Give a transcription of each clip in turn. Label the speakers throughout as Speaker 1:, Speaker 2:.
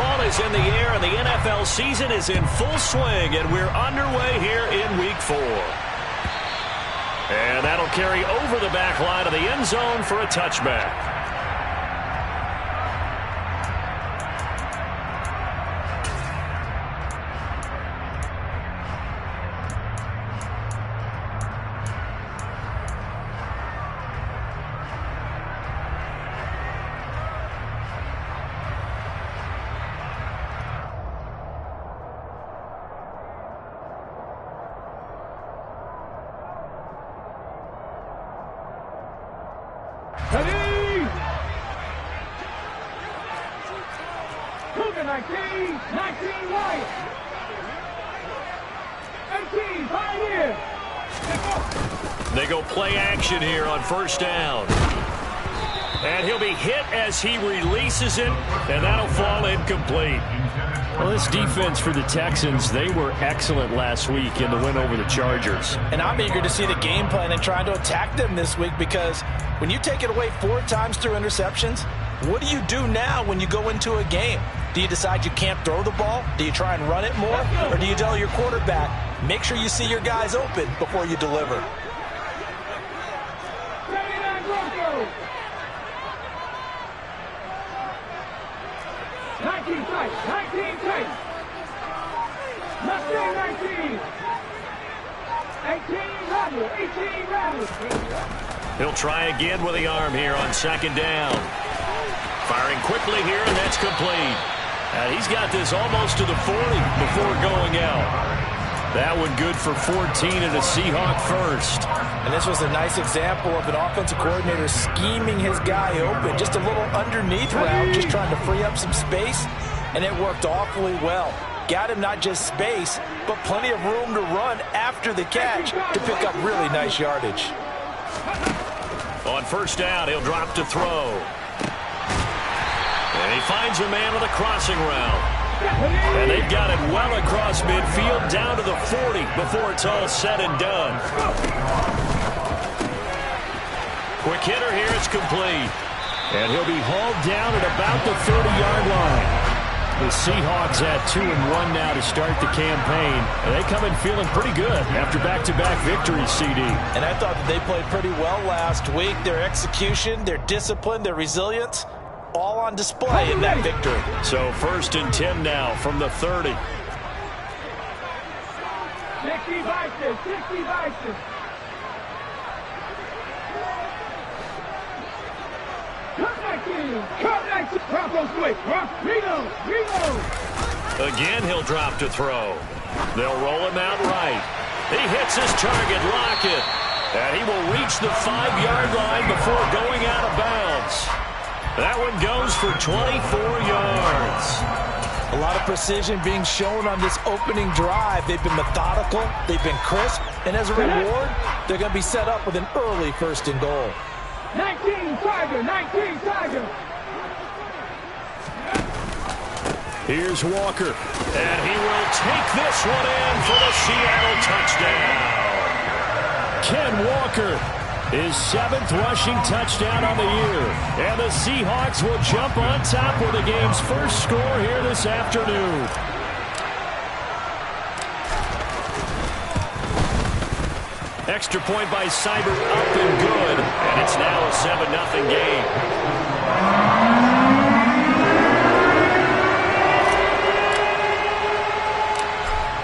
Speaker 1: Fall is in the air, and the NFL season is in full swing, and we're underway here in Week 4. And that'll carry over the back line of the end zone for a touchback.
Speaker 2: Ready! Cougar 19, 19 right. 18, Pioneer.
Speaker 1: They go play action here on first down. And he'll be hit as he releases it, and that'll fall incomplete. Well, this defense for the Texans, they were excellent last week in the win over the Chargers.
Speaker 3: And I'm eager to see the game plan and trying to attack them this week, because when you take it away 4 times through interceptions, what do you do now when you go into a game? Do you decide you can't throw the ball? Do you try and run it more? Or do you tell your quarterback, make sure you see your guys open before you deliver?
Speaker 2: 19 tight, 19 tight. 19, 18 rattle, 18 rattle.
Speaker 1: He'll try again with the arm here on second down. Firing quickly here, and that's complete. And he's got this almost to the 40 before going out. That one good for 14 and a Seahawk first.
Speaker 3: And this was a nice example of an offensive coordinator scheming his guy open. Just a little underneath route, just trying to free up some space. And it worked awfully well. Got him not just space, but plenty of room to run after the catch to pick up really nice yardage.
Speaker 1: On first down, he'll drop to throw. And he finds a man with a crossing route. And they've got it well across midfield, down to the 40 before it's all said and done. Quick hitter here, it's complete. And he'll be hauled down at about the 30-yard line. The Seahawks at 2-1 now to start the campaign. And they come in feeling pretty good after back-to-back victories, CD.
Speaker 3: And I thought that they played pretty well last week. Their execution, their discipline, their resilience, all on display in that victory.
Speaker 1: So 1st and 10 now from the 30.
Speaker 2: 60 vices, 60 vices. Cut 19, Broncos quick, reload.
Speaker 1: Again, he'll drop to throw. They'll roll him out right. He hits his target, Lockett. And he will reach the 5-yard line before going out of bounds. That one goes for 24 yards.
Speaker 3: A lot of precision being shown on this opening drive. They've been methodical, they've been crisp, and as a reward, they're going to be set up with an early 1st and goal.
Speaker 2: 19 Tiger, 19 Tiger.
Speaker 1: Here's Walker, and he will take this one in for the Seattle touchdown. Ken Walker, his 7th rushing touchdown on the year. And the Seahawks will jump on top with the game's first score here this afternoon. Extra point by Seibert, up and good. And it's now a 7-0 game.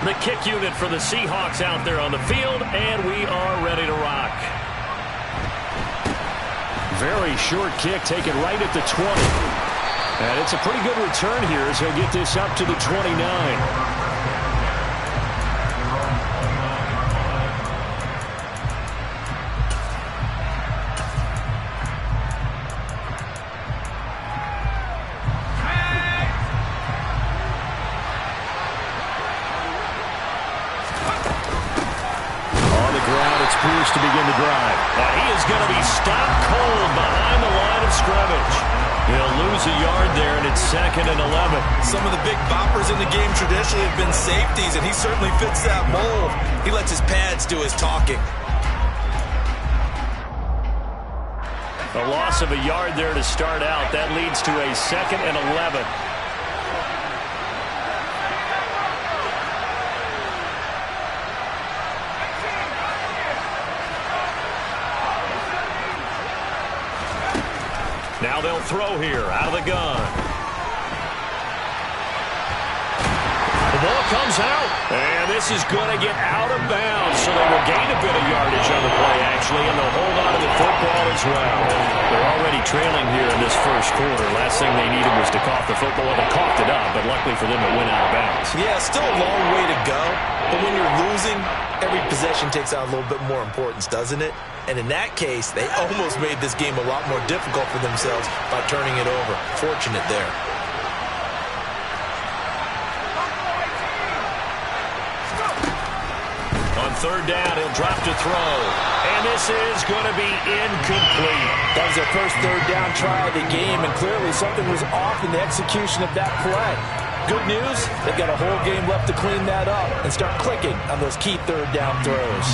Speaker 1: The kick unit for the Seahawks out there on the field, and we are ready to rock. Very short kick taken right at the 20. And it's a pretty good return here as he'll get this up to the 29. To begin the drive. And he is going to be stopped cold behind the line of scrimmage. He'll lose a yard there, and it's 2nd and 11.
Speaker 4: Some of the big boppers in the game traditionally have been safeties, and he certainly fits that mold. He lets his pads do his talking.
Speaker 1: A loss of a yard there to start out. That leads to a 2nd and 11. Now they'll throw here out of the gun. The ball comes out, and this is going to get out of bounds, so they will gain a bit of yardage on the play, actually, and they'll hold on to the football as well. They're already trailing here in this first quarter. Last thing they needed was to cough the football. They coughed it up, but luckily for them, it went out of bounds.
Speaker 4: Yeah, still a long way to go, but when you're losing, every possession takes on a little bit more importance, doesn't it? And in that case, they almost made this game a lot more difficult for themselves by turning it over. Fortunate there.
Speaker 1: On third down, he'll drop to throw. And this is going to be incomplete.
Speaker 3: That was their first third down try of the game, and clearly something was off in the execution of that play. Good news, they've got a whole game left to clean that up and start clicking on those key third down throws.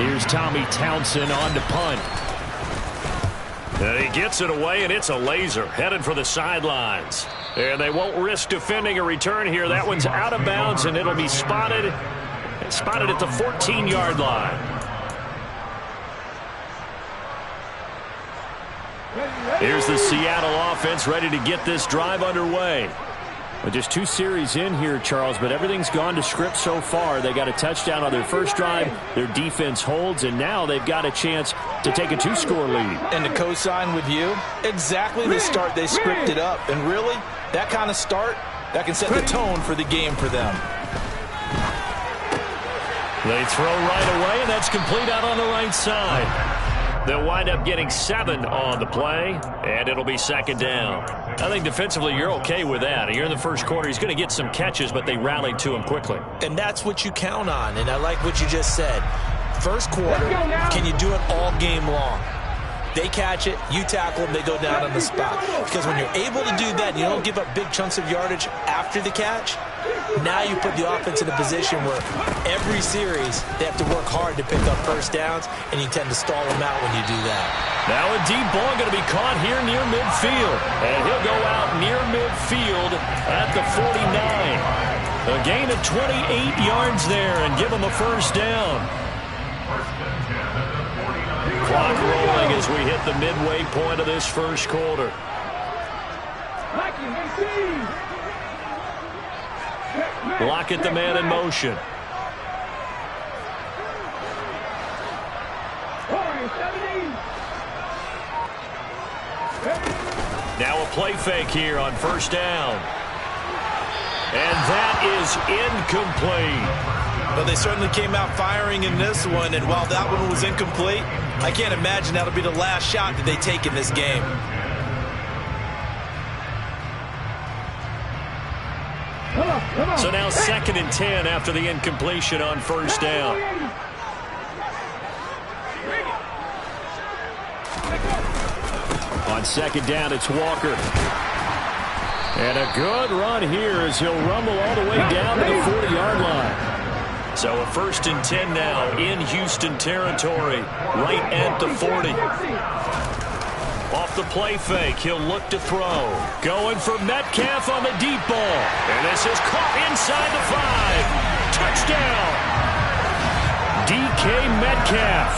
Speaker 1: Here's Tommy Townsend on to punt. And he gets it away, and it's a laser headed for the sidelines. And they won't risk defending a return here. That one's out of bounds, and it'll be spotted at the 14-yard line. Here's the Seattle offense ready to get this drive underway. Well, just 2 series in here, Charles, but everything's gone to script so far. They got a touchdown on their first drive. Their defense holds, and now they've got a chance to take a 2-score lead.
Speaker 3: And to co-sign with you, exactly the start they scripted up. And really, that kind of start, that can set the tone for the game for them.
Speaker 1: They throw right away, and that's complete out on the right side. They'll wind up getting 7 on the play, and it'll be second down. I think defensively you're okay with that. You're in the first quarter. He's going to get some catches, but they rallied to him quickly.
Speaker 4: And that's what you count on, and I like what you just said. First quarter, can you do it all game long? They catch it, you tackle them, they go down on the spot. Because when you're able to do that, you don't give up big chunks of yardage after the catch, now you put the offense in a position where every series they have to work hard to pick up first downs, and you tend to stall them out when you do that.
Speaker 1: Now a deep ball going to be caught here near midfield. And he'll go out near midfield at the 49. A gain of 28 yards there and give him a first down. Clock rolling as we hit the midway point of this first quarter. Lockett, the man in motion. Now a play fake here on first down. And that is incomplete.
Speaker 4: Well, they certainly came out firing in this one, and while that one was incomplete, I can't imagine that'll be the last shot that they take in this game.
Speaker 1: So now 2nd and 10 after the incompletion on first down. On second down, it's Walker. And a good run here as he'll rumble all the way down to the 40-yard line. So a 1st and 10 now in Houston territory, right at the 40. Off the play fake, he'll look to throw. Going for Metcalf on the deep ball. And this is caught inside the 5. Touchdown! DK Metcalf,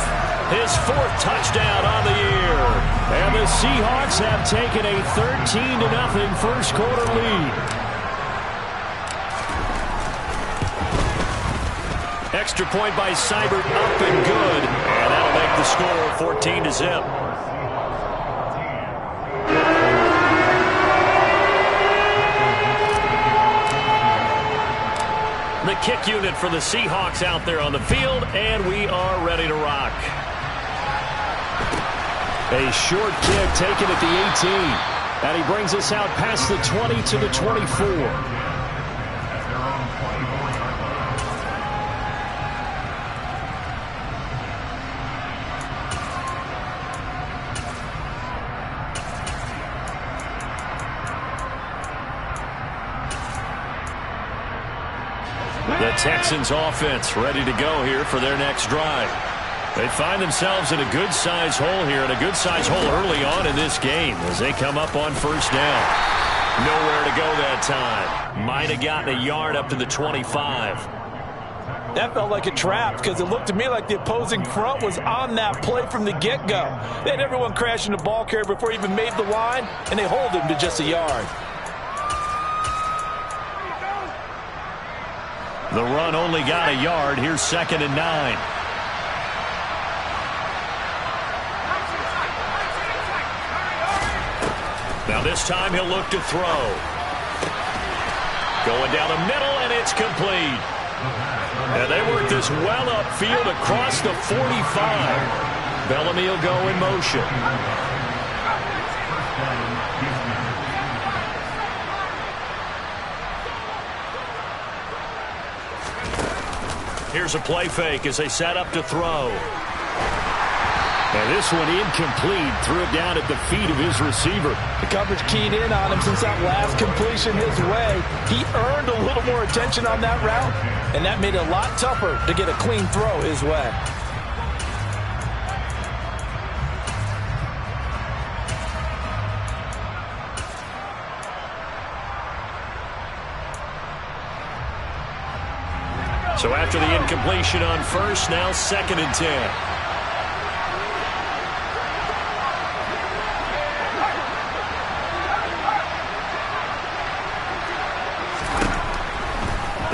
Speaker 1: his 4th touchdown on the year. And the Seahawks have taken a 13-0 first quarter lead. Extra point by Seibert, up and good. And that'll make the score 14-0. The kick unit for the Seahawks out there on the field, and we are ready to rock. A short kick taken at the 18. And he brings us out past the 20 to the 24. The Texans offense ready to go here for their next drive. They find themselves in a good-sized hole here, and a good-sized hole early on in this game as they come up on first down. Nowhere to go that time. Might have gotten a yard up to the 25.
Speaker 3: That felt like a trap because it looked to me like the opposing front was on that play from the get-go. They had everyone crashing the ball carrier before he even made the line, and they hold him to just a yard.
Speaker 1: The run only got a yard. Here's 2nd and 9. Now this time he'll look to throw. Going down the middle, and it's complete. And they work this well upfield across the 45. Bellamy will go in motion. Here's a play fake as they set up to throw. And this one incomplete. Threw it down at the feet of his receiver.
Speaker 3: The coverage keyed in on him since that last completion his way. He earned a little more attention on that route, and that made it a lot tougher to get a clean throw his way.
Speaker 1: So after the incompletion on first, now 2nd and 10.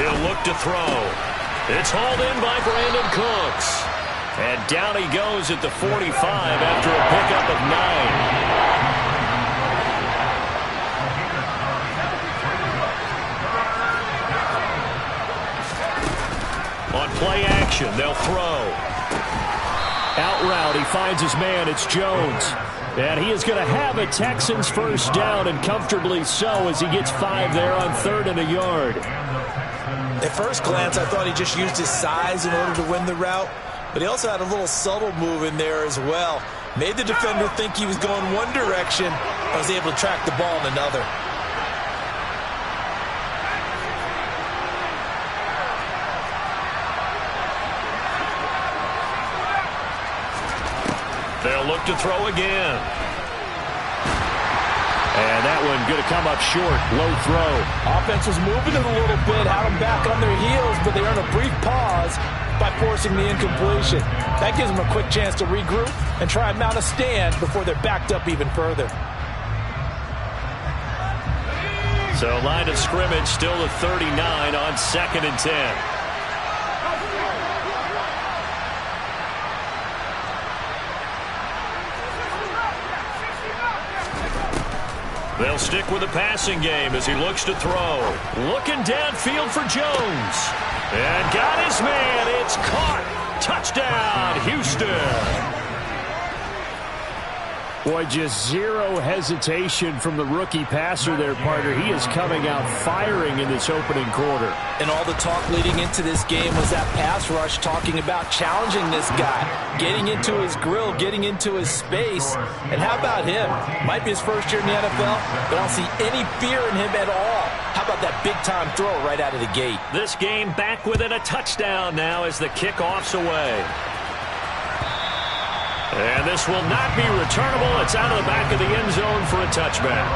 Speaker 1: He'll look to throw. It's hauled in by Brandon Cooks. And down he goes at the 45 after a pickup of 9. On play action, they'll throw. Out route, he finds his man. It's Jones. And he is going to have a Texans first down, and comfortably so, as he gets 5 there on 3rd and a yard.
Speaker 3: At first glance, I thought he just used his size in order to win the route, but he also had a little subtle move in there as well. Made the defender think he was going one direction, and was able to track the ball in another.
Speaker 1: They'll look to throw again. And that one going to come up short. Low throw.
Speaker 3: Offense was moving it a little bit, had them back on their heels, but they earned a brief pause by forcing the incompletion. That gives them a quick chance to regroup and try and mount a stand before they're backed up even further.
Speaker 1: So line of scrimmage still at 39 on 2nd and 10. They'll stick with the passing game as he looks to throw. Looking downfield for Jones. And got his man. It's caught. Touchdown, Houston. Boy, just zero hesitation from the rookie passer there, partner. He is coming out firing in this opening quarter.
Speaker 3: And all the talk leading into this game was that pass rush, talking about challenging this guy, getting into his grill, getting into his space. And how about him? Might be his first year in the NFL, but I don't see any fear in him at all. How about that big-time throw right out of the gate?
Speaker 1: This game back within a touchdown now as the kickoff's away. And this will not be returnable. It's out of the back of the end zone for a touchback.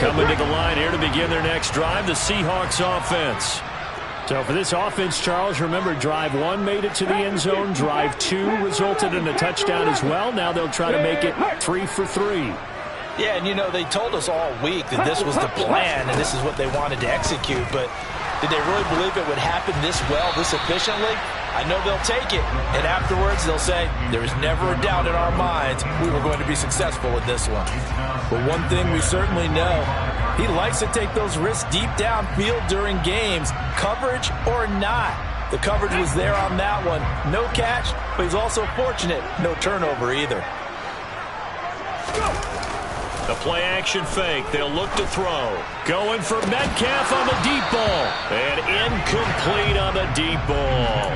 Speaker 1: Coming to the line here to begin their next drive, the Seahawks offense. So for this offense, Charles, remember, drive 1 made it to the end zone. Drive 2 resulted in a touchdown as well. Now they'll try to make it 3 for 3.
Speaker 3: Yeah, and you know, they told us all week that this was the plan and this is what they wanted to execute, but did they really believe it would happen this well, this efficiently? I know they'll take it, and afterwards they'll say, there was never a doubt in our minds we were going to be successful with this one. But one thing we certainly know, he likes to take those risks deep downfield during games, coverage or not. The coverage was there on that one. No catch, but he's also fortunate, no turnover either.
Speaker 1: The play-action fake. They'll look to throw. Going for Metcalf on the deep ball. And incomplete on the deep ball.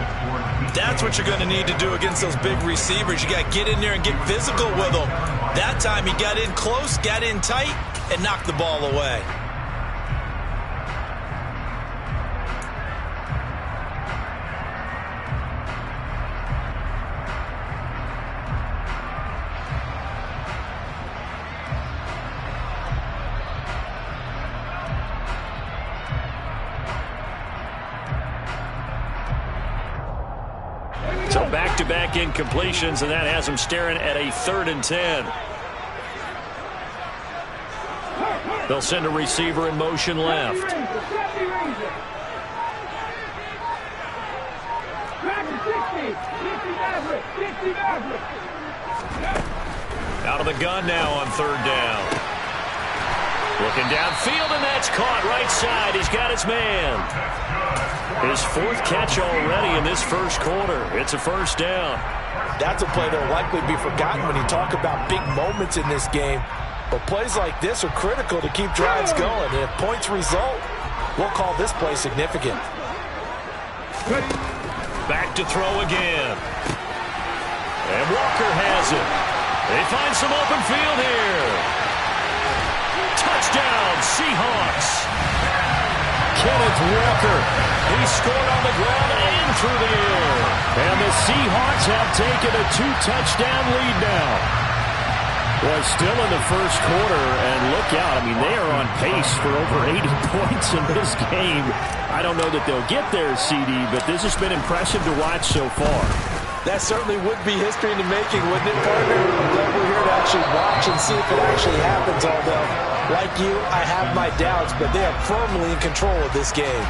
Speaker 3: That's what you're going to need to do against those big receivers. You got to get in there and get physical with them. That time he got in close, got in tight, and knocked the ball away.
Speaker 1: Now back-to-back incompletions, and that has them staring at a 3rd and 10. They'll send a receiver in motion left. Out of the gun now on 3rd down. Looking downfield, and that's caught right side. He's got his man. His 4th catch already in this first quarter. It's a 1st down.
Speaker 3: That's a play that will likely be forgotten when you talk about big moments in this game. But plays like this are critical to keep drives going. And if points result, we'll call this play significant.
Speaker 1: Back to throw again. And Walker has it. They find some open field here. Touchdown, Seahawks. Kenneth Walker. He scored on the ground and through the air. And the Seahawks have taken a 2-touchdown lead now. Well, still in the first quarter, and look out. I mean, they are on pace for over 80 points in this game. I don't know that they'll get there, CD, but this has been impressive to watch so far.
Speaker 3: That certainly would be history in the making, wouldn't it, partner? I'm glad we're here to actually watch and see if it actually happens, although, like you, I have my doubts, but they are firmly in control of this game.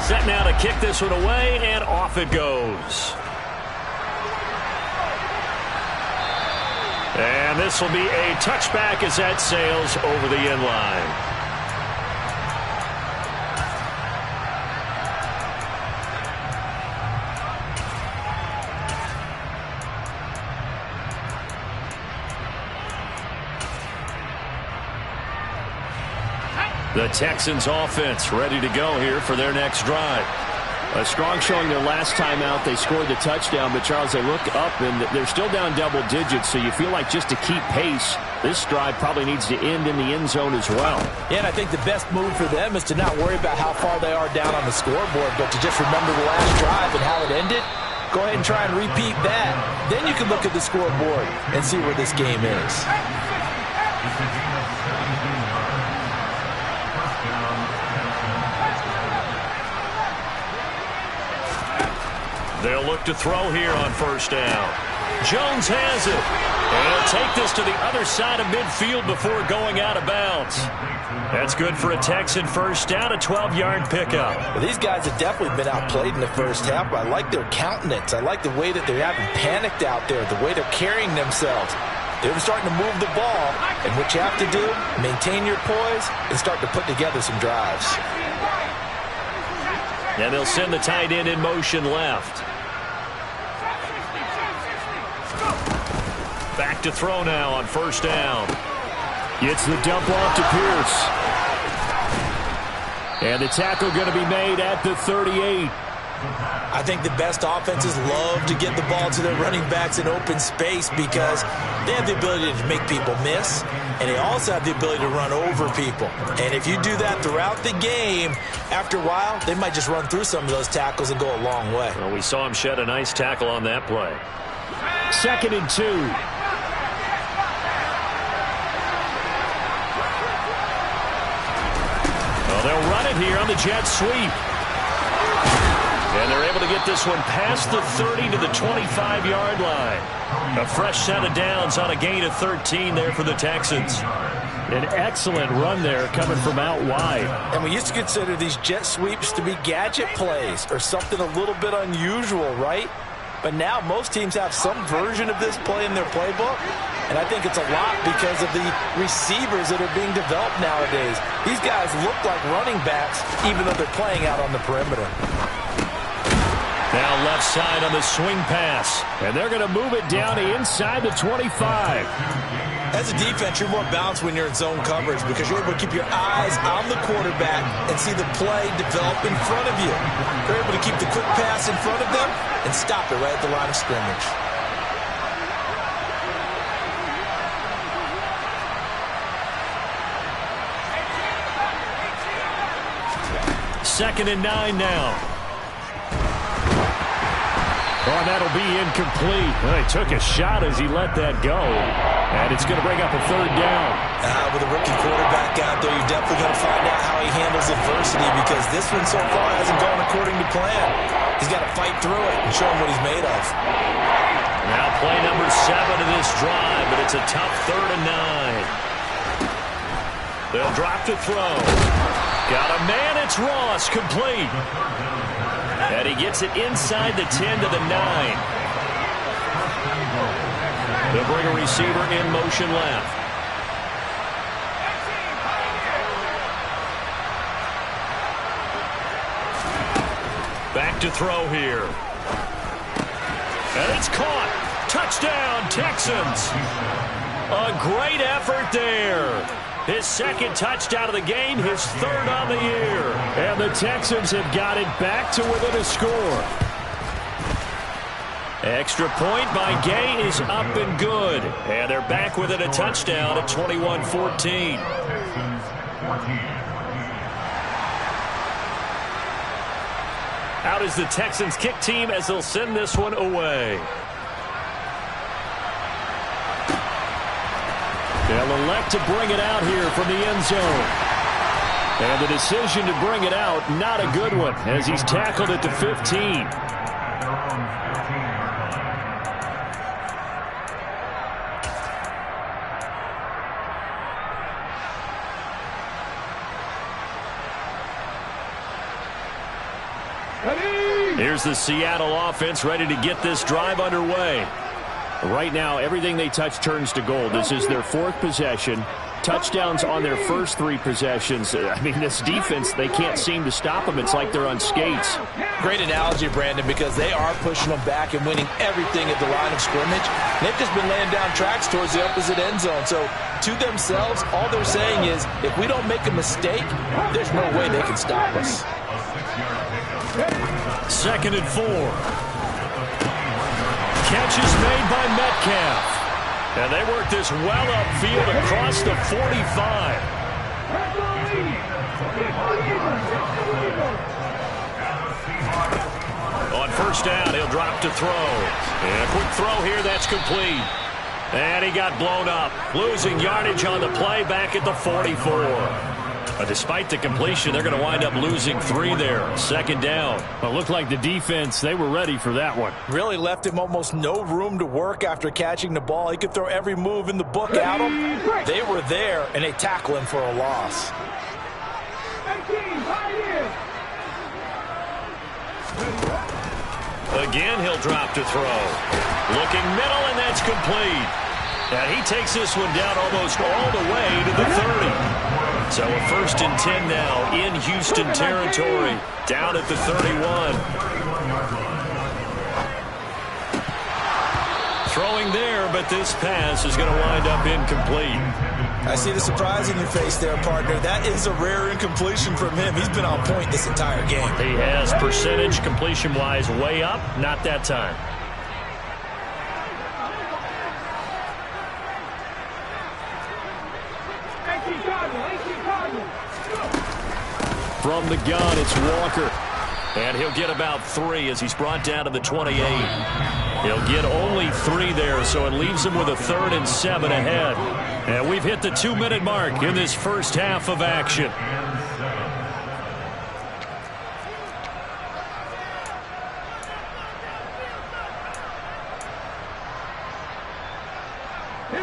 Speaker 1: Set now to kick this one away, and off it goes. And this will be a touchback as that sails over the end line. The Texans offense ready to go here for their next drive. A strong showing their last time out. They scored the touchdown, but Charles, they look up and they're still down double digits, so you feel like just to keep pace, this drive probably needs to end in the end zone as well.
Speaker 3: Yeah, and I think the best move for them is to not worry about how far they are down on the scoreboard, but to just remember the last drive and how it ended. Go ahead and try and repeat that. Then you can look at the scoreboard and see where this game is.
Speaker 1: They'll look to throw here on 1st down. Jones has it. And he'll take this to the other side of midfield before going out of bounds. That's good for a Texan 1st down, a 12-yard pickup.
Speaker 3: Well, these guys have definitely been outplayed in the first half. I like their countenance. I like the way that they haven't panicked out there, the way they're carrying themselves. They're starting to move the ball, and what you have to do, maintain your poise and start to put together some drives.
Speaker 1: And they'll send the tight end in motion left. Back to throw now on 1st down. Gets the dump off to Pierce. And the tackle going to be made at the 38.
Speaker 3: I think the best offenses love to get the ball to their running backs in open space because they have the ability to make people miss, and they also have the ability to run over people. And if you do that throughout the game, after a while, they might just run through some of those tackles and go a long way.
Speaker 1: Well, we saw him shed a nice tackle on that play. 2nd and 2. They'll run it here on the jet sweep. And they're able to get this one past the 30 to the 25-yard line. A fresh set of downs on a gain of 13 there for the Texans. An excellent run there coming from out wide.
Speaker 3: And we used to consider these jet sweeps to be gadget plays or something a little bit unusual, right? But now most teams have some version of this play in their playbook. And I think it's a lot because of the receivers that are being developed nowadays. These guys look like running backs even though they're playing out on the perimeter.
Speaker 1: Now left side on the swing pass. And they're going to move it down to inside the 25.
Speaker 3: As a defense, you're more balanced when you're in zone coverage because you're able to keep your eyes on the quarterback and see the play develop in front of you. You're able to keep the quick pass in front of them and stop it right at the line of scrimmage.
Speaker 1: 2nd and 9 now. Oh, and that'll be incomplete. Well, he took a shot as he let that go. And it's going to bring up a third down.
Speaker 3: With a rookie quarterback out there, you're definitely going to find out how he handles adversity, because this one so far hasn't gone according to plan. He's got to fight through it and show him what he's made of.
Speaker 1: Now play number 7 of this drive, but it's a tough 3rd and 9. They'll drop to throw. Got a man, it's Ross, complete. And he gets it inside the 10 to the 9. They'll bring a receiver in motion left. Back to throw here. And it's caught. Touchdown, Texans. A great effort there. His 2nd touchdown of the game, his 3rd on the year. And the Texans have got it back to within a score. Extra point by Gay is up and good. And they're back within a touchdown at 21-14. Out is the Texans kick team as they'll send this one away. They'll elect to bring it out here from the end zone. And the decision to bring it out, not a good one, as he's tackled at the 15. Here's the Seattle offense ready to get this drive underway. Right now, everything they touch turns to gold. This is their 4th possession. Touchdowns on their first 3 possessions. I mean, this defense, they can't seem to stop them. It's like they're on skates.
Speaker 3: Great analogy, Brandon, because they are pushing them back and winning everything at the line of scrimmage. They've just been laying down tracks towards the opposite end zone. So, to themselves, all they're saying is, if we don't make a mistake, there's no way they can stop us.
Speaker 1: 2nd and 4. Catch is made by Metcalf. And they work this well upfield across the 45. On 1st down, he'll drop to throw. And a quick throw here, that's complete. And he got blown up. Losing yardage on the play back at the 44. Despite the completion, they're going to wind up losing 3 there. 2nd down. Well, it looked like the defense, they were ready for that one.
Speaker 3: Really left him almost no room to work after catching the ball. He could throw every move in the book at him. They were there, and they tackle him for a loss.
Speaker 1: Again, he'll drop to throw. Looking middle, and that's complete. And he takes this one down almost all the way to the 30. So a 1st and 10 now in Houston territory, down at the 31. Throwing there, but this pass is going to wind up incomplete.
Speaker 3: I see the surprise in your face there, partner. That is a rare incompletion from him. He's been on point this entire game.
Speaker 1: He has percentage completion-wise way up, not that time. From the gun, it's Walker. And he'll get about 3 as he's brought down to the 28. He'll get only 3 there, so it leaves him with a 3rd and 7 ahead. And we've hit the 2-minute mark in this first half of action.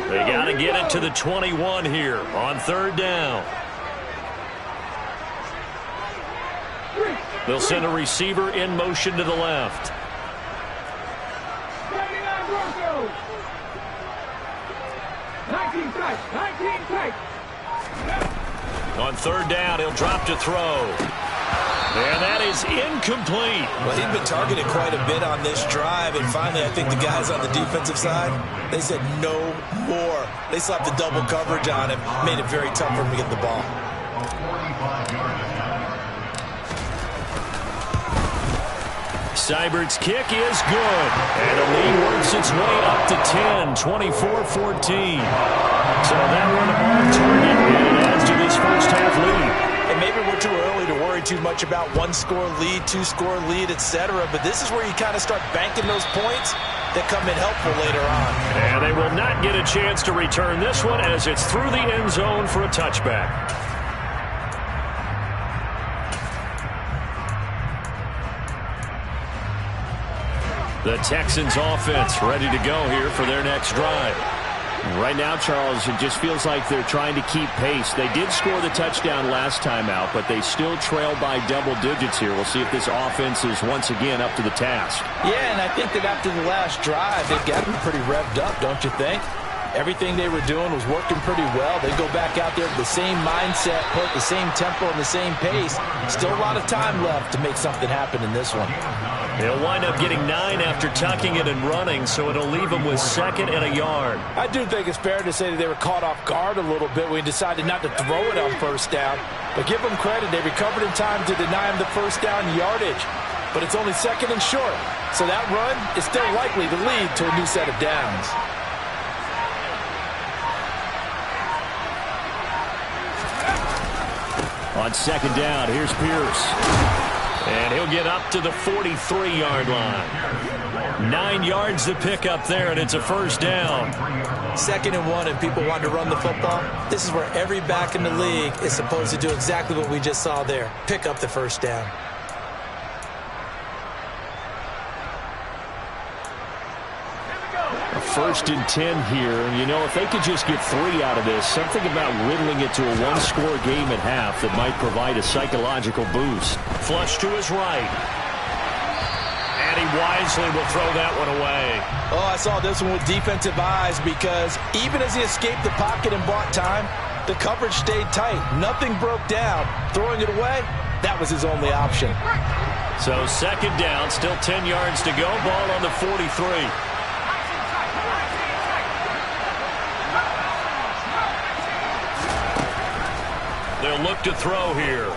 Speaker 1: They got to get it to the 21 here on 3rd down. They'll send a receiver in motion to the left. On 3rd down, he'll drop to throw. And that is incomplete.
Speaker 3: Well, he'd been targeted quite a bit on this drive, and finally I think the guys on the defensive side, they said no more. They slapped the double coverage on him, made it very tough for him to get the ball.
Speaker 1: Seibert's kick is good. And the lead works its way up to 10, 24-14. So that one on target, and it adds to this first half lead.
Speaker 3: And maybe we're too early to worry too much about one-score lead, two-score lead, etc. But this is where you kind of start banking those points that come in helpful later on.
Speaker 1: And they will not get a chance to return this one as it's through the end zone for a touchback. The Texans offense ready to go here for their next drive. Right now, Charles, it just feels like they're trying to keep pace. They did score the touchdown last time out, but they still trail by double digits here. We'll see if this offense is once again up to the task.
Speaker 3: Yeah, and I think that after the last drive, they've gotten pretty revved up, don't you think? Everything they were doing was working pretty well. They go back out there with the same mindset, put the same tempo and the same pace. Still a lot of time left to make something happen in this one.
Speaker 1: He'll wind up getting 9 after tucking it and running, so it'll leave him with 2nd and a yard.
Speaker 3: I do think it's fair to say that they were caught off guard a little bit when he decided not to throw it on first down. But give them credit. They recovered in time to deny him the first down yardage. But it's only 2nd and short. So that run is still likely to lead to a new set of downs.
Speaker 1: On 2nd down, here's Pierce. And he'll get up to the 43-yard line. 9 yards to pick up there, and it's a first down.
Speaker 3: 2nd and 1, and people want to run the football. This is where every back in the league is supposed to do exactly what we just saw there. Pick up the first down.
Speaker 1: A 1st and 10 here. You know, if they could just get 3 out of this, something about whittling it to a one-score game at half that might provide a psychological boost. Flush to his right. And he wisely will throw that one away.
Speaker 3: Oh, I saw this one with defensive eyes because even as he escaped the pocket and bought time, the coverage stayed tight. Nothing broke down. Throwing it away, that was his only option.
Speaker 1: So 2nd down, still 10 yards to go. Ball on the 43. They'll look to throw here.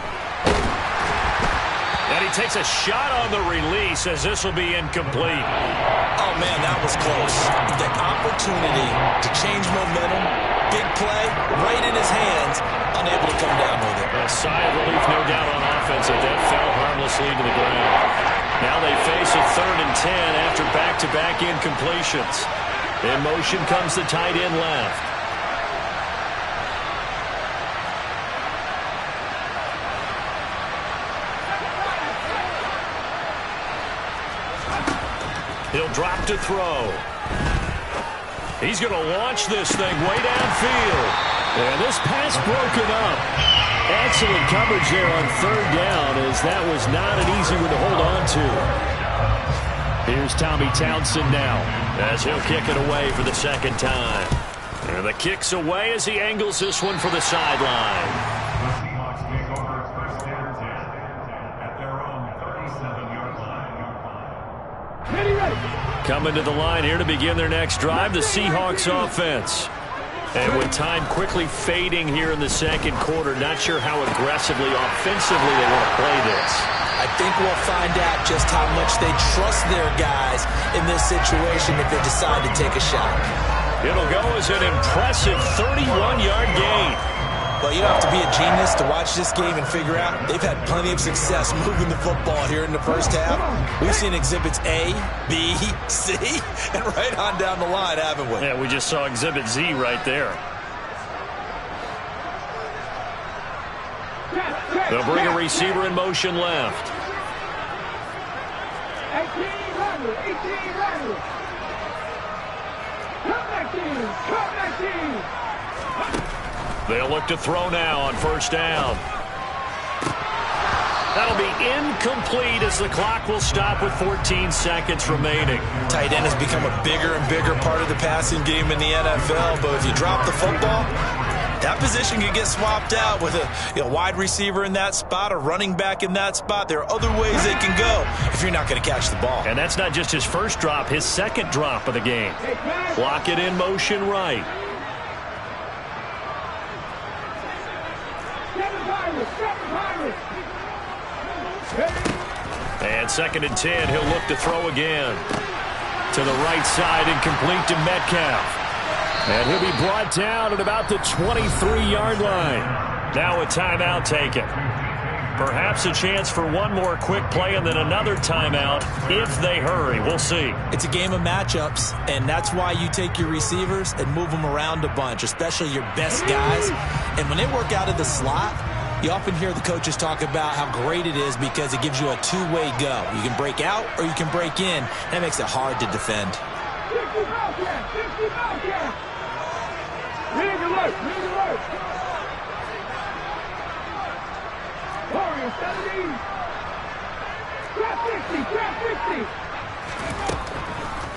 Speaker 1: And he takes a shot on the release as this will be incomplete.
Speaker 3: Oh, man, that was close. The opportunity to change momentum, big play, right in his hands, unable to come down with it.
Speaker 1: A sigh of relief, no doubt, on offense that fell harmlessly to the ground. Now they face a 3rd and 10 after back-to-back incompletions. In motion comes the tight end left. He'll drop to throw. He's going to launch this thing way downfield. And this pass broken up. Excellent coverage there on 3rd down, as that was not an easy one to hold on to. Here's Tommy Townsend now, as he'll kick it away for the 2nd time. And the kick's away as he angles this one for the sideline. Coming to the line here to begin their next drive, the Seahawks offense. And with time quickly fading here in the 2nd quarter, not sure how aggressively, offensively they want to play this.
Speaker 3: I think we'll find out just how much they trust their guys in this situation if they decide to take a shot.
Speaker 1: It'll go as an impressive 31-yard gain.
Speaker 3: Well, you don't have to be a genius to watch this game and figure out they've had plenty of success moving the football here in the first half. We've seen exhibits A, B, C, and right on down the line, haven't we?
Speaker 1: Yeah, we just saw exhibit Z right there. They'll bring a receiver in motion left.
Speaker 2: 18 runners, 18 runners. Come 19.
Speaker 1: They'll look to throw now on 1st down. That'll be incomplete as the clock will stop with 14 seconds remaining.
Speaker 3: Tight end has become a bigger and bigger part of the passing game in the NFL, but if you drop the football, that position can get swapped out with a wide receiver in that spot, a running back in that spot. There are other ways they can go if you're not going to catch the ball.
Speaker 1: And that's not just his first drop, his 2nd drop of the game. Block it in motion right. And 2nd and 10, he'll look to throw again. To the right side and complete to Metcalf. And he'll be brought down at about the 23-yard line. Now a timeout taken. Perhaps a chance for one more quick play and then another timeout if they hurry. We'll see.
Speaker 4: It's a game of matchups, and that's why you take your receivers and move them around a bunch, especially your best guys. And when they work out of the slot, you often hear the coaches talk about how great it is because it gives you a two-way go. You can break out or you can break in. That makes it hard to defend.
Speaker 2: 50 Bobcat! 50 Bobcat! Read the work! Read the work! Warriors 70! Grab 50! Grab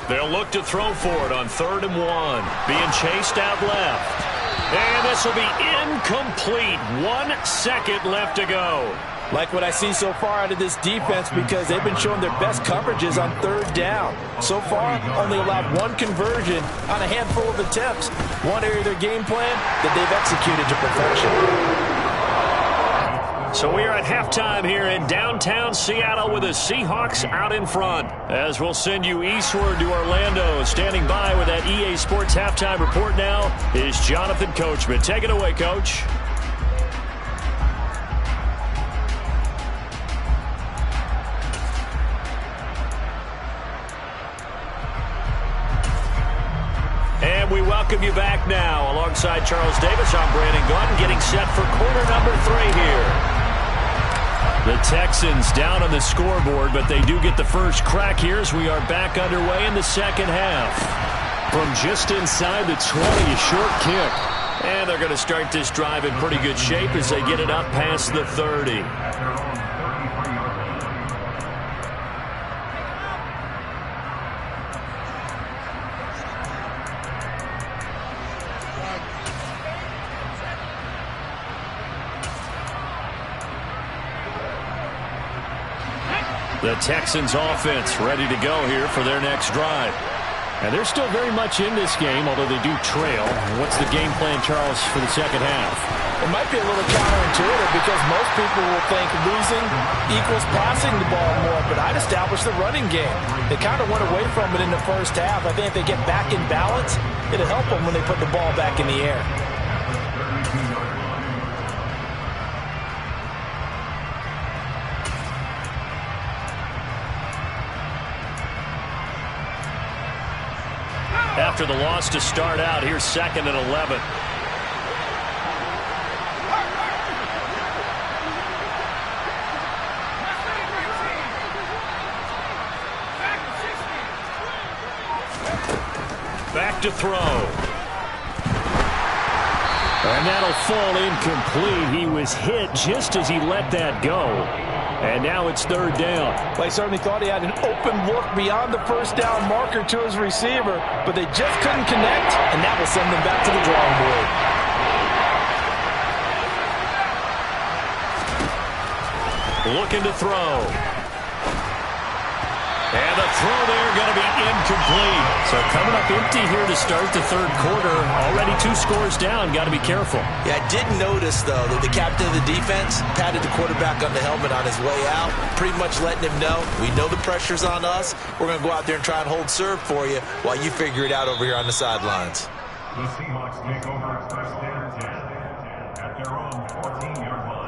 Speaker 2: 50!
Speaker 1: They'll look to throw for it on 3rd and 1. Being chased out left. And this will be incomplete. 1 second left to go.
Speaker 3: Like what I see so far out of this defense because they've been showing their best coverages on 3rd down. So far, only allowed 1 conversion on a handful of attempts. One area of their game plan that they've executed to perfection.
Speaker 1: So we are at halftime here in downtown Seattle with the Seahawks out in front. As we'll send you eastward to Orlando. Standing by with that EA Sports halftime report now is Jonathan Coachman. Take it away, Coach. And we welcome you back now. Alongside Charles Davis, I'm Brandon Gaunt, getting set for quarter number 3 here. The Texans down on the scoreboard, but they do get the first crack here as we are back underway in the second half. From just inside the 20, a short kick. And they're going to start this drive in pretty good shape as they get it up past the 30. The Texans offense ready to go here for their next drive. And they're still very much in this game, although they do trail. What's the game plan, Charles, for the second half?
Speaker 3: It might be a little counterintuitive because most people will think losing equals passing the ball more, but I'd establish the running game. They kind of went away from it in the first half. I think if they get back in balance, it'll help them when they put the ball back in the air.
Speaker 1: After the loss to start out, here's 2nd and 11. Back to throw. And that'll fall incomplete. He was hit just as he let that go. And now it's 3rd down.
Speaker 3: Well, he certainly thought he had an open look beyond the first down marker to his receiver, but they just couldn't connect, and that will send them back to the drawing
Speaker 1: board. Looking to throw. And the throw there going to be incomplete. So coming up empty here to start the 3rd quarter. Already 2 scores down. Got to be careful.
Speaker 4: Yeah, I did notice, though, that the captain of the defense patted the quarterback on the helmet on his way out, pretty much letting him know, we know the pressure's on us. We're going to go out there and try and hold serve for you while you figure it out over here on the sidelines.
Speaker 5: The Seahawks take over first and 10 at their own 14-yard line.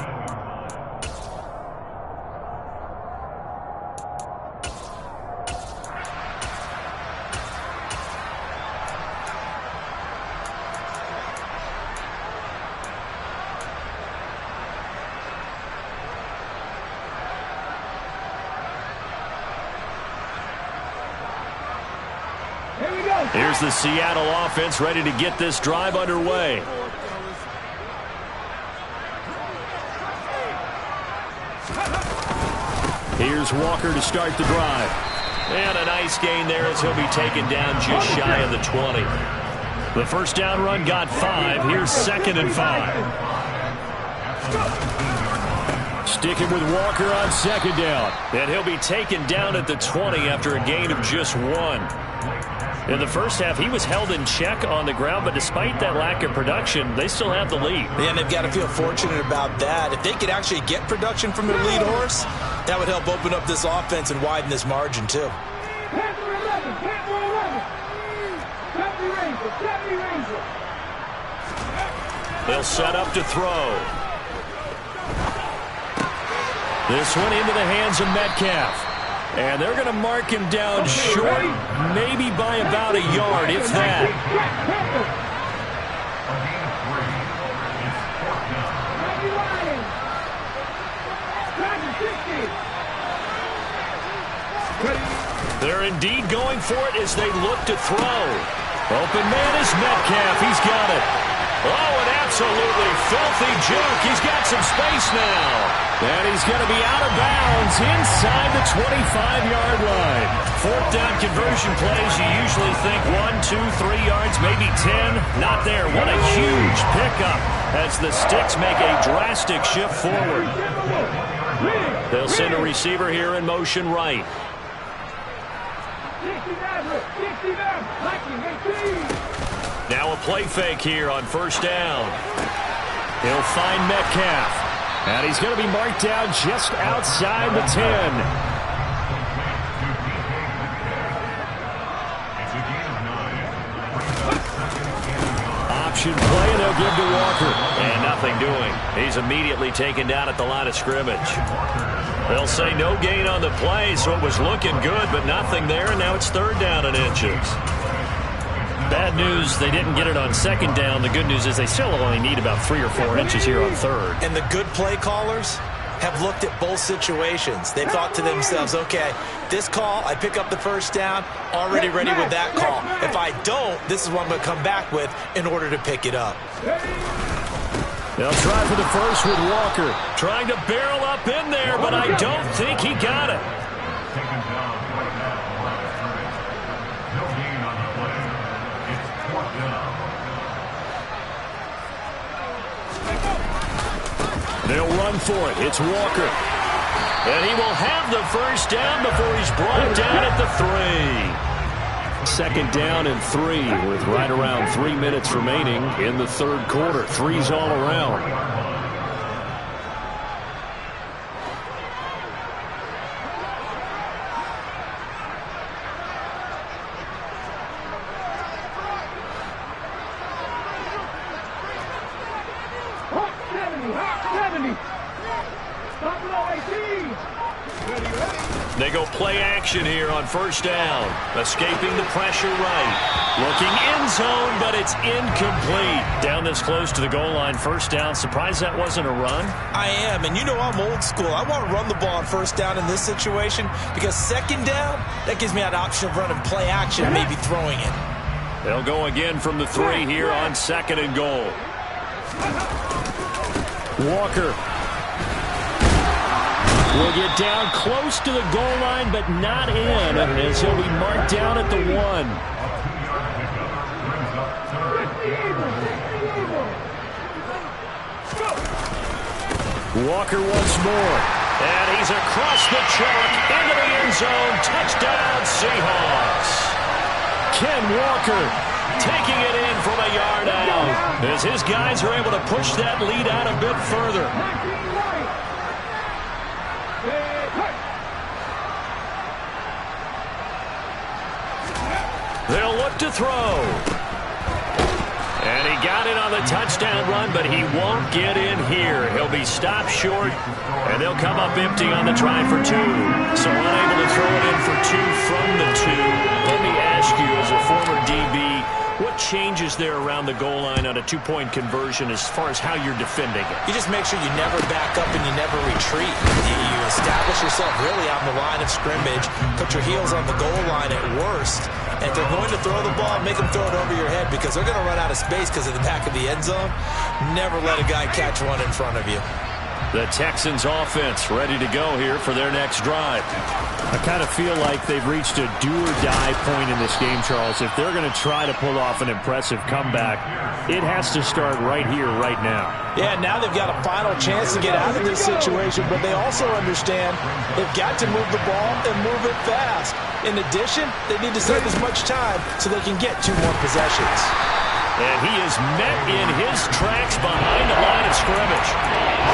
Speaker 1: Here's the Seattle offense ready to get this drive underway. Here's Walker to start the drive. And a nice gain there as he'll be taken down just shy of the 20. The first down run got 5. Here's 2nd and 5. Sticking with Walker on 2nd down. And he'll be taken down at the 20 after a gain of just 1. In the first half, he was held in check on the ground, but despite that lack of production, they still have the lead.
Speaker 4: And they've got to feel fortunate about that. If they could actually get production from their lead horse, that would help open up this offense and widen this margin, too.
Speaker 2: Panther 11, Panther 11. Deputy Ranger.
Speaker 1: They'll set up to throw. This one into the hands of Metcalf. And they're going to mark him down short, maybe by about a yard, if that. They're indeed going for it as they look to throw. Open man is Metcalf. He's got it. Oh, an absolutely filthy juke. He's got some space now. And he's going to be out of bounds inside the 25-yard line. Fourth down conversion plays, you usually think 1, 2, 3 yards, maybe 10. Not there. What a huge pickup as the Sticks make a drastic shift forward. They'll send a receiver here in motion right. Now a play fake here on first down. He'll find Metcalf. And he's going to be marked down just outside the 10. Option play, and they'll give to Walker. And nothing doing. He's immediately taken down at the line of scrimmage. They'll say no gain on the play, so it was looking good, but nothing there, and now it's third down and inches.
Speaker 6: Bad news, they didn't get it on second down. The good news is they still only need about 3 or 4 inches here on third.
Speaker 4: And the good play callers have looked at both situations. They thought to themselves, okay, this call, I pick up the first down, already ready with that call. If I don't, this is what I'm going to come back with in order to pick it up.
Speaker 1: They'll try for the first with Walker. Trying to barrel up in there, but I don't think he got it. They'll run for it. It's Walker. And he will have the first down before he's brought down at the 3. Second down and 3 with right around 3 minutes remaining in the third quarter. 3's all around. They go play action here on first down. Escaping the pressure right. Looking end zone, but it's incomplete.
Speaker 6: Down this close to the goal line, first down. Surprised that wasn't a run?
Speaker 4: I am, and you know I'm old school. I want to run the ball on first down in this situation because second down, that gives me an option of running play action and maybe throwing it.
Speaker 1: They'll go again from the 3 here on second and goal. Walker will get down close to the goal line, but not in, as he'll be marked down at the 1. Walker once more, and he's across the chalk into the end zone. Touchdown, Seahawks. Ken Walker taking it in from a yard out, as his guys are able to push that lead out a bit further. They'll look to throw. And he got it on the touchdown run, but he won't get in here. He'll be stopped short, and they'll come up empty on the try for 2. So unable to throw it in for 2 from the 2. Let me ask you, as a former DB, what changes there around the goal line on a 2-point conversion as far as how you're defending it?
Speaker 4: You just make sure you never back up and you never retreat. You establish yourself really on the line of scrimmage, put your heels on the goal line at worst, and if they're going to throw the ball, make them throw it over your head because they're going to run out of space because of the back of the end zone. Never let a guy catch one in front of you.
Speaker 1: The Texans offense ready to go here for their next drive.
Speaker 6: I kind of feel like they've reached a do-or-die point in this game, Charles. If they're going to try to pull off an impressive comeback, it has to start right here, right now.
Speaker 4: Yeah, now they've got a final chance to get out of this situation, but they also understand they've got to move the ball and move it fast. In addition, they need to save as much time so they can get 2 more possessions.
Speaker 1: And he is met in his tracks behind the line of scrimmage.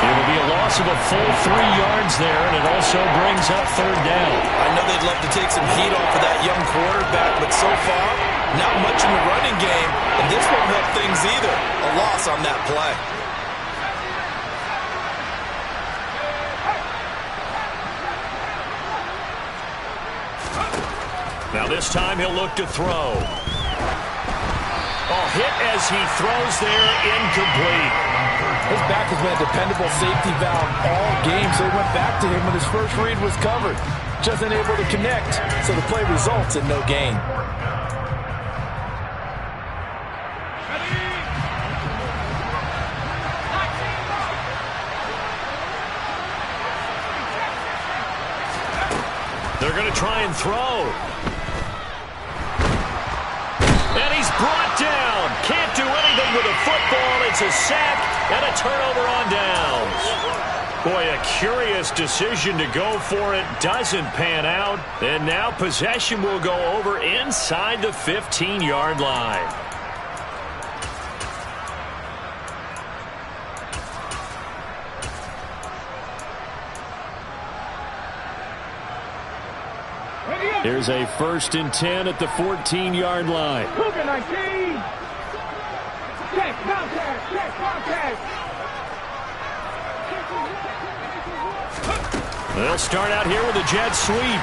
Speaker 1: It'll be a loss of a full 3 yards there, and it also brings up third down.
Speaker 4: I know they'd love to take some heat off of that young quarterback, but so far, not much in the running game, and this won't help things either. A loss on that play.
Speaker 1: Now this time he'll look to throw. Oh, hit as he throws there, incomplete.
Speaker 3: His back has been a dependable safety valve all game, so he went back to him when his first read was covered. Just unable to connect, so the play results in no gain.
Speaker 1: They're going to try and throw. And he's brought down. Can't do anything with a football. It's a sack and a turnover on downs. Boy, a curious decision to go for it. Doesn't pan out. And now possession will go over inside the 15-yard line. Here's a 1st and 10 at the 14-yard line.
Speaker 2: Cougar 19. Check, contact, check, contact.
Speaker 1: They'll start out here with a jet sweep.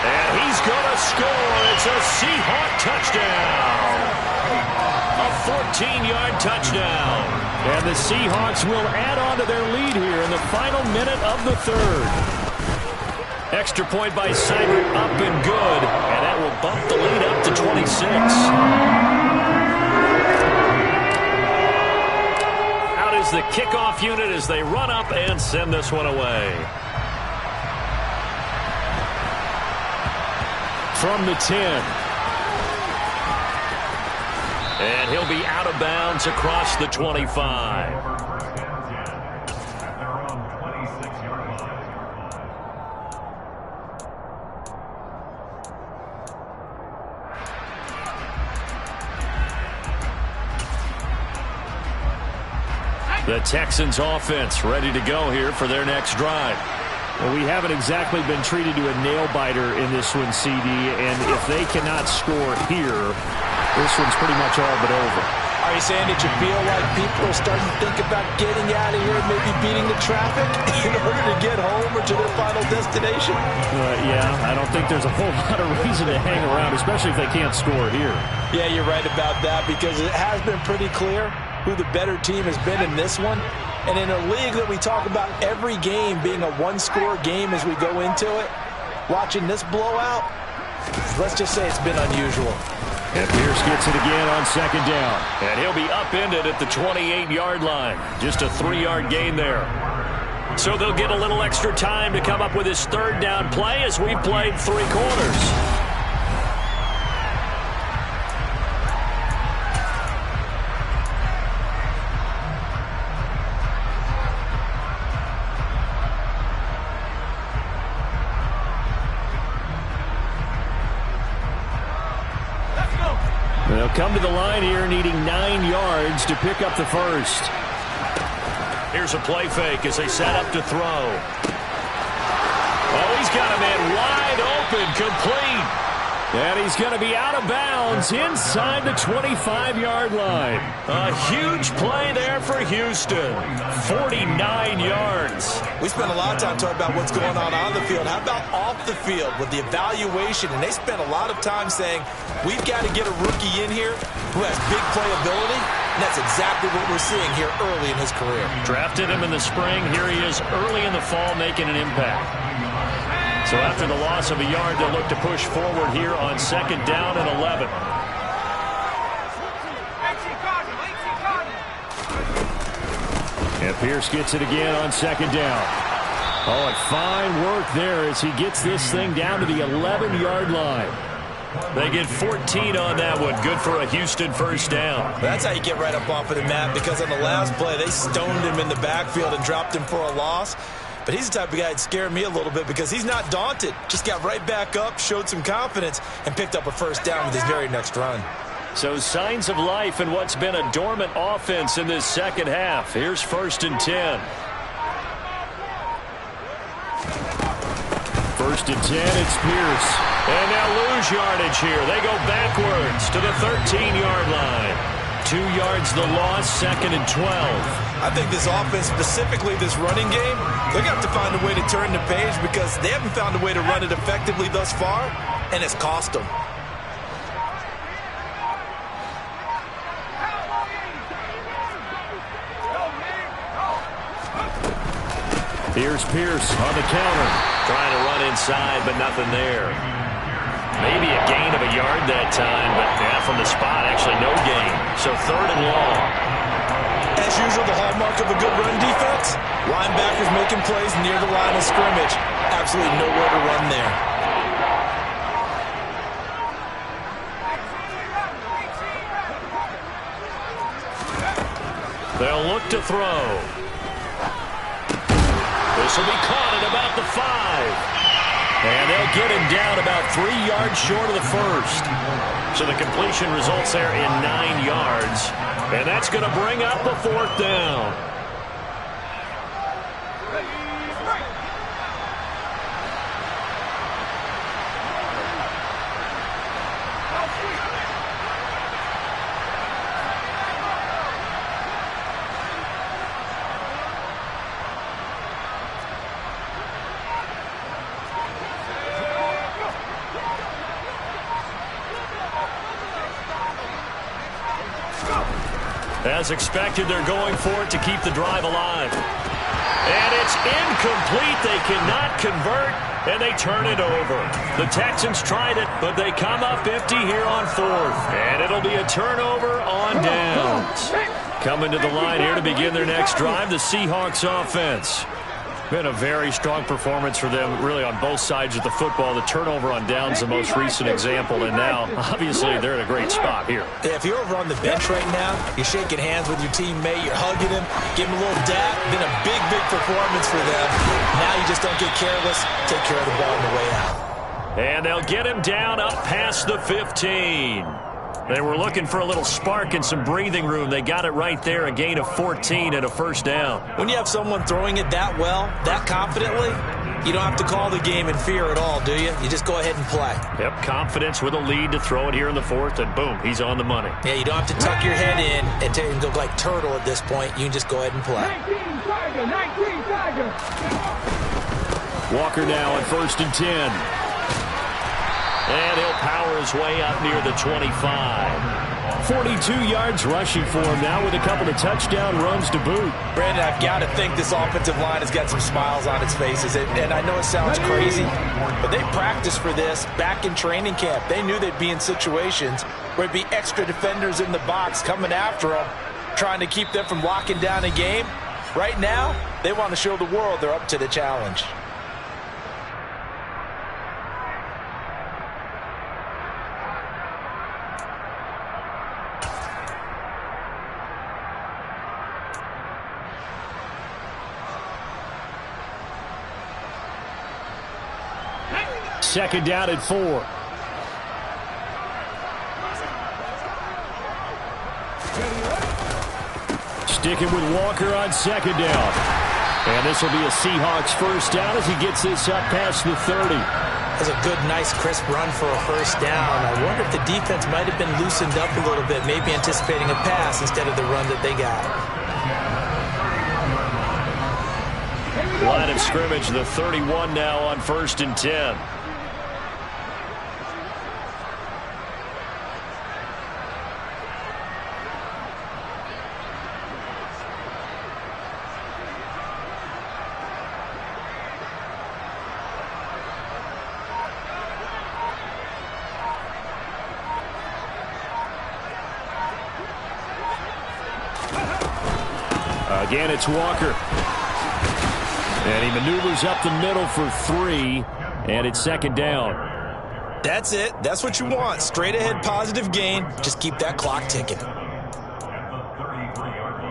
Speaker 1: And he's going to score. It's a Seahawk touchdown. A 14-yard touchdown. And the Seahawks will add on to their lead here in the final minute of the 3rd. Extra point by Seibert, up and good. And that will bump the lead up to 26. Out is the kickoff unit as they run up and send this one away. From the 10. And he'll be out of bounds across the 25. The Texans offense ready to go here for their next drive. Well, we haven't exactly been treated to a nail-biter in this one, CD, and if they cannot score here, this one's pretty much all but over.
Speaker 3: Are you saying that you feel like people are starting to think about getting out of here and maybe beating the traffic in order to get home or to their final destination?
Speaker 6: Yeah, I don't think there's a whole lot of reason to hang around, especially if they can't score here.
Speaker 3: Yeah, you're right about that because it has been pretty clear who the better team has been in this one. And in a league that we talk about every game being a one-score game as we go into it, watching this blowout, let's just say it's been unusual.
Speaker 1: And Pierce gets it again on 2nd down. And he'll be upended at the 28-yard line. Just a 3-yard gain there. So they'll get a little extra time to come up with his 3rd down play as we've played 3 quarters. They'll come to the line here needing 9 yards to pick up the 1st. Here's a play fake as they set up to throw. Oh, he's got a man wide open, complete. And he's going to be out of bounds inside the 25-yard line. A huge play there for Houston. 49 yards.
Speaker 3: We spent a lot of time talking about what's going on the field. How about off the field with the evaluation? And they spent a lot of time saying, we've got to get a rookie in here who has big playability. And that's exactly what we're seeing here early in his career.
Speaker 1: Drafted him in the spring. Here he is early in the fall making an impact. So after the loss of a yard, they'll look to push forward here on 2nd down and 11. And Pierce gets it again on 2nd down. Oh, and fine work there as he gets this thing down to the 11-yard line. They get 14 on that one. Good for a Houston 1st down.
Speaker 3: That's how you get right up off of the mat, because on the last play, they stoned him in the backfield and dropped him for a loss. But he's the type of guy that scared me a little bit because he's not daunted. Just got right back up, showed some confidence, and picked up a 1st down with his very next run.
Speaker 1: So signs of life in what's been a dormant offense in this 2nd half. Here's 1st and 10. 1st and 10, it's Pierce. And now lose yardage here. They go backwards to the 13-yard line. 2 yards the loss, 2nd and 12.
Speaker 3: I think this offense, specifically this running game, they're going to have to find a way to turn the page because they haven't found a way to run it effectively thus far, and it's cost them.
Speaker 6: Here's Pierce on the counter.
Speaker 1: Trying to run inside, but nothing there. Maybe a gain of a yard that time, but from the spot, actually no gain. So 3rd and long.
Speaker 3: As usual, the hallmark of a good run defense, linebackers making plays near the line of scrimmage. Absolutely nowhere to run there.
Speaker 1: They'll look to throw. This will be caught at about the 5. And they'll get him down about 3 yards short of the first. So the completion results there in 9 yards. And that's going to bring up the 4th down. As expected, they're going for it to keep the drive alive. And it's incomplete. They cannot convert, and they turn it over. The Texans tried it, but they come up empty here on 4th. And it'll be a turnover on downs. Coming to the line here to begin their next drive, the Seahawks offense. Been a very strong performance for them, really, on both sides of the football. The turnover on downs, the most recent example, and now, obviously, they're in a great spot here.
Speaker 3: Yeah, if you're over on the bench right now, you're shaking hands with your teammate, you're hugging him, give him a little dap. Been a big, big performance for them. Now you just don't get careless. Take care of the ball on the way out.
Speaker 1: And they'll get him down up past the 15. They were looking for a little spark and some breathing room. They got it right there, a gain of 14 and a 1st down.
Speaker 3: When you have someone throwing it that well, that confidently, you don't have to call the game in fear at all, do you? You just go ahead and play.
Speaker 1: Yep, confidence with a lead to throw it here in the 4th, and boom, he's on the money.
Speaker 3: Yeah, you don't have to tuck your head in and go like turtle at this point. You can just go ahead and play.
Speaker 2: 19 Tiger.
Speaker 6: Walker now on 1st and 10.
Speaker 1: And he'll power his way up near the 25.
Speaker 6: 42 yards rushing for him now with a couple of touchdown runs to boot.
Speaker 3: Brandon, I've got to think this offensive line has got some smiles on its faces. And I know it sounds crazy, but they practiced for this back in training camp. They knew they'd be in situations where there'd be extra defenders in the box coming after them, trying to keep them from locking down a game. Right now, they want to show the world they're up to the challenge.
Speaker 6: Second down at 4. Sticking with Walker on 2nd down. And this will be a Seahawks 1st down as he gets this up past the 30.
Speaker 3: That's a good, nice, crisp run for a 1st down. I wonder if the defense might have been loosened up a little bit, maybe anticipating a pass instead of the run that they got.
Speaker 1: Line of scrimmage, the 31 now on 1st and 10.
Speaker 6: Again, it's Walker. And he maneuvers up the middle for 3, and it's 2nd down.
Speaker 3: That's it. That's what you want. Straight ahead positive gain. Just keep that clock ticking.
Speaker 5: At the 33-yard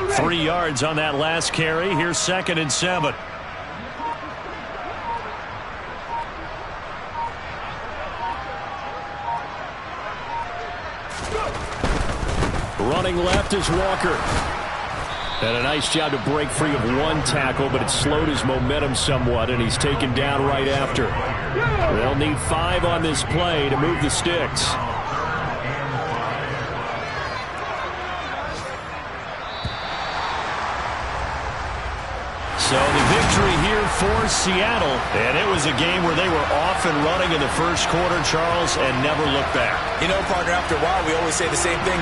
Speaker 5: line.
Speaker 1: 3 yards on that last carry. Here's 2nd and 7.
Speaker 6: Running left is Walker. And a nice job to break free of one tackle, but it slowed his momentum somewhat, and he's taken down right after. They'll need 5 on this play to move the sticks.
Speaker 1: for Seattle. And it was a game where they were off and running in the first quarter, Charles, and never looked back.
Speaker 4: You know, partner, after a while, we always say the same thing.